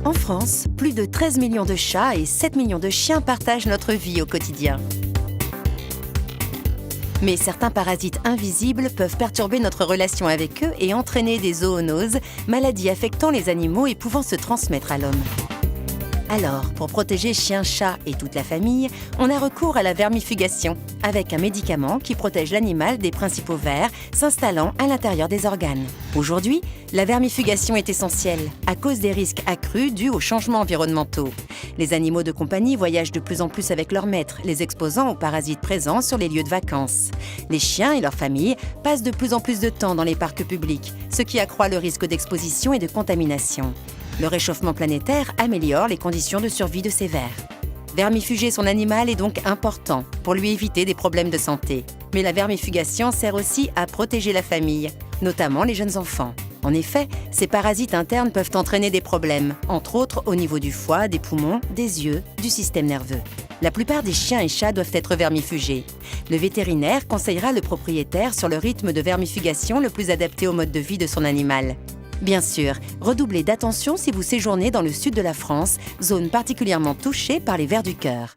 En France, plus de 13 millions de chats et 7 millions de chiens partagent notre vie au quotidien. Mais certains parasites invisibles peuvent perturber notre relation avec eux et entraîner des zoonoses, maladies affectant les animaux et pouvant se transmettre à l'homme. Alors, pour protéger chiens, chats et toute la famille, on a recours à la vermifugation, avec un médicament qui protège l'animal des principaux vers s'installant à l'intérieur des organes. Aujourd'hui, la vermifugation est essentielle, à cause des risques accrus dus aux changements environnementaux. Les animaux de compagnie voyagent de plus en plus avec leurs maîtres, les exposant aux parasites présents sur les lieux de vacances. Les chiens et leurs familles passent de plus en plus de temps dans les parcs publics, ce qui accroît le risque d'exposition et de contamination. Le réchauffement planétaire améliore les conditions de survie de ces vers. Vermifuger son animal est donc important pour lui éviter des problèmes de santé. Mais la vermifugation sert aussi à protéger la famille, notamment les jeunes enfants. En effet, ces parasites internes peuvent entraîner des problèmes, entre autres au niveau du foie, des poumons, des yeux, du système nerveux. La plupart des chiens et chats doivent être vermifugés. Le vétérinaire conseillera le propriétaire sur le rythme de vermifugation le plus adapté au mode de vie de son animal. Bien sûr, redoublez d'attention si vous séjournez dans le sud de la France, zone particulièrement touchée par les vers du cœur.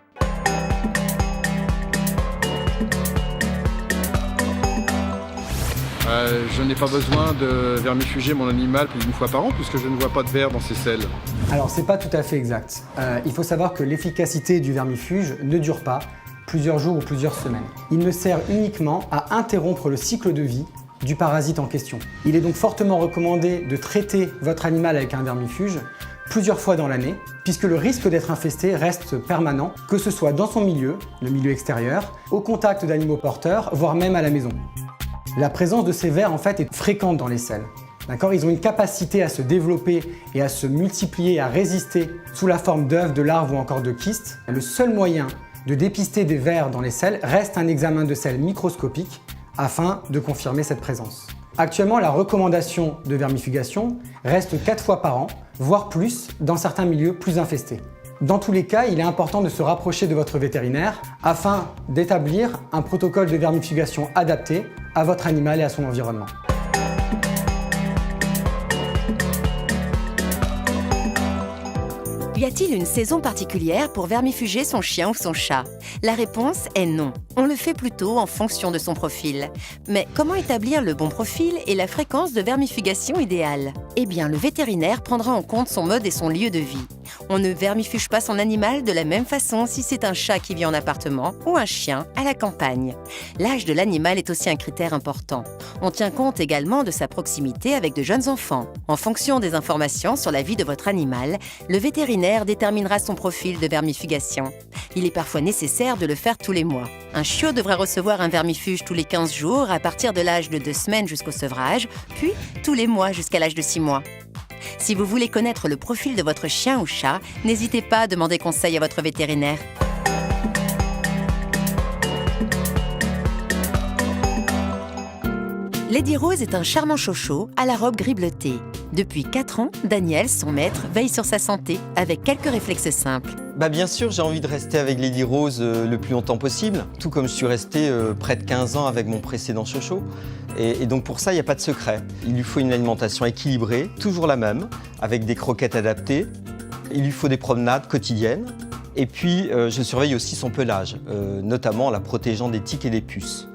Je n'ai pas besoin de vermifuger mon animal plus d'une fois par an puisque je ne vois pas de vers dans ses selles. Alors c'est pas tout à fait exact. Il faut savoir que l'efficacité du vermifuge ne dure pas plusieurs jours ou plusieurs semaines. Il ne sert uniquement à interrompre le cycle de vie du parasite en question. Il est donc fortement recommandé de traiter votre animal avec un vermifuge plusieurs fois dans l'année, puisque le risque d'être infesté reste permanent, que ce soit dans son milieu, le milieu extérieur, au contact d'animaux porteurs, voire même à la maison. La présence de ces vers en fait est fréquente dans les selles. D'accord ? Ils ont une capacité à se développer et à se multiplier, à résister sous la forme d'œufs, de larves ou encore de kystes. Le seul moyen de dépister des vers dans les selles reste un examen de selles microscopique afin de confirmer cette présence. Actuellement, la recommandation de vermifugation reste 4 fois par an, voire plus dans certains milieux plus infestés. Dans tous les cas, il est important de se rapprocher de votre vétérinaire afin d'établir un protocole de vermifugation adapté à votre animal et à son environnement. Y a-t-il une saison particulière pour vermifuger son chien ou son chat? La réponse est non. On le fait plutôt en fonction de son profil. Mais comment établir le bon profil et la fréquence de vermifugation idéale? Eh bien, le vétérinaire prendra en compte son mode et son lieu de vie. On ne vermifuge pas son animal de la même façon si c'est un chat qui vit en appartement ou un chien à la campagne. L'âge de l'animal est aussi un critère important. On tient compte également de sa proximité avec de jeunes enfants. En fonction des informations sur la vie de votre animal, le vétérinaire déterminera son profil de vermifugation. Il est parfois nécessaire de le faire tous les mois. Un chiot devra recevoir un vermifuge tous les 15 jours à partir de l'âge de 2 semaines jusqu'au sevrage, puis tous les mois jusqu'à l'âge de 6 mois. Si vous voulez connaître le profil de votre chien ou chat, n'hésitez pas à demander conseil à votre vétérinaire. Lady Rose est un charmant chocho à la robe gris bleuté. Depuis 4 ans, Daniel, son maître, veille sur sa santé avec quelques réflexes simples. Bien sûr, j'ai envie de rester avec Lady Rose le plus longtemps possible, tout comme je suis resté près de 15 ans avec mon précédent chocho. Et donc pour ça, il n'y a pas de secret. Il lui faut une alimentation équilibrée, toujours la même, avec des croquettes adaptées. Il lui faut des promenades quotidiennes. Et puis, je surveille aussi son pelage, notamment en la protégeant des tiques et des puces.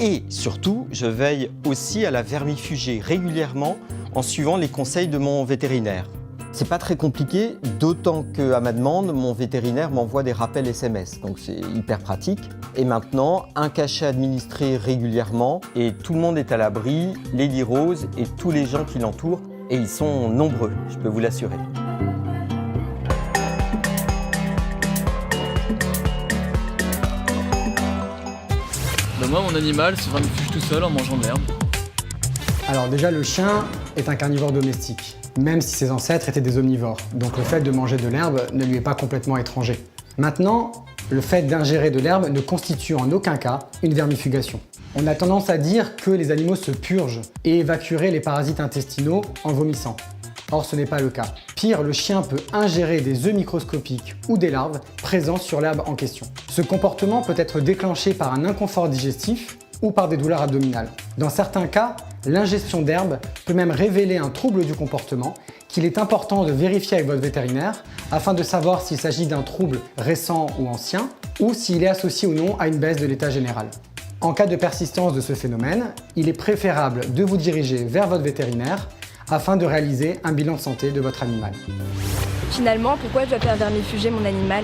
Et surtout, je veille aussi à la vermifuger régulièrement en suivant les conseils de mon vétérinaire. C'est pas très compliqué, d'autant qu'à ma demande, mon vétérinaire m'envoie des rappels SMS, donc c'est hyper pratique. Et maintenant, un cachet administré régulièrement et tout le monde est à l'abri, Lady Rose et tous les gens qui l'entourent, et ils sont nombreux, je peux vous l'assurer. Moi, mon animal se vermifuge tout seul en mangeant de l'herbe. Alors déjà, le chien est un carnivore domestique, même si ses ancêtres étaient des omnivores. Donc le fait de manger de l'herbe ne lui est pas complètement étranger. Maintenant, le fait d'ingérer de l'herbe ne constitue en aucun cas une vermifugation. On a tendance à dire que les animaux se purgent et évacueraient les parasites intestinaux en vomissant. Or, ce n'est pas le cas. Pire, le chien peut ingérer des œufs microscopiques ou des larves présents sur l'herbe en question. Ce comportement peut être déclenché par un inconfort digestif ou par des douleurs abdominales. Dans certains cas, l'ingestion d'herbe peut même révéler un trouble du comportement qu'il est important de vérifier avec votre vétérinaire afin de savoir s'il s'agit d'un trouble récent ou ancien, ou s'il est associé ou non à une baisse de l'état général. En cas de persistance de ce phénomène, il est préférable de vous diriger vers votre vétérinaire afin de réaliser un bilan de santé de votre animal. Finalement, pourquoi je dois faire vermifuger mon animal?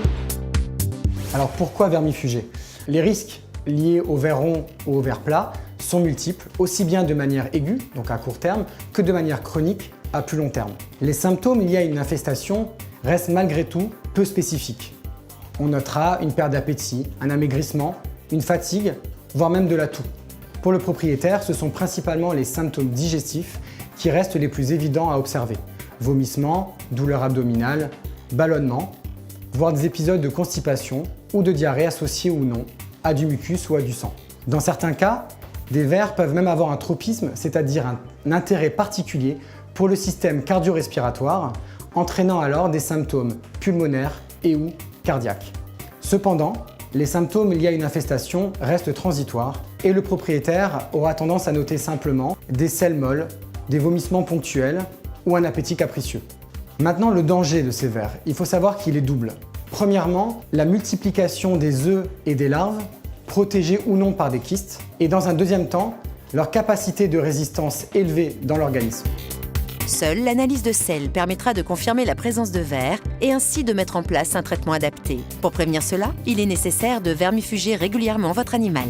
Alors pourquoi vermifuger? Les risques liés au ver rond ou au ver plat sont multiples, aussi bien de manière aiguë, donc à court terme, que de manière chronique, à plus long terme. Les symptômes liés à une infestation restent malgré tout peu spécifiques. On notera une perte d'appétit, un amaigrissement, une fatigue, voire même de la toux. Pour le propriétaire, ce sont principalement les symptômes digestifs qui restent les plus évidents à observer. Vomissements, douleurs abdominales, ballonnements, voire des épisodes de constipation ou de diarrhée associés ou non à du mucus ou à du sang. Dans certains cas, des vers peuvent même avoir un tropisme, c'est-à-dire un intérêt particulier pour le système cardio-respiratoire, entraînant alors des symptômes pulmonaires et ou cardiaques. Cependant, les symptômes liés à une infestation restent transitoires et le propriétaire aura tendance à noter simplement des selles molles, des vomissements ponctuels ou un appétit capricieux. Maintenant, le danger de ces vers, il faut savoir qu'il est double. Premièrement, la multiplication des œufs et des larves, protégés ou non par des kystes, et dans un deuxième temps, leur capacité de résistance élevée dans l'organisme. Seule l'analyse de sel permettra de confirmer la présence de vers et ainsi de mettre en place un traitement adapté. Pour prévenir cela, il est nécessaire de vermifuger régulièrement votre animal.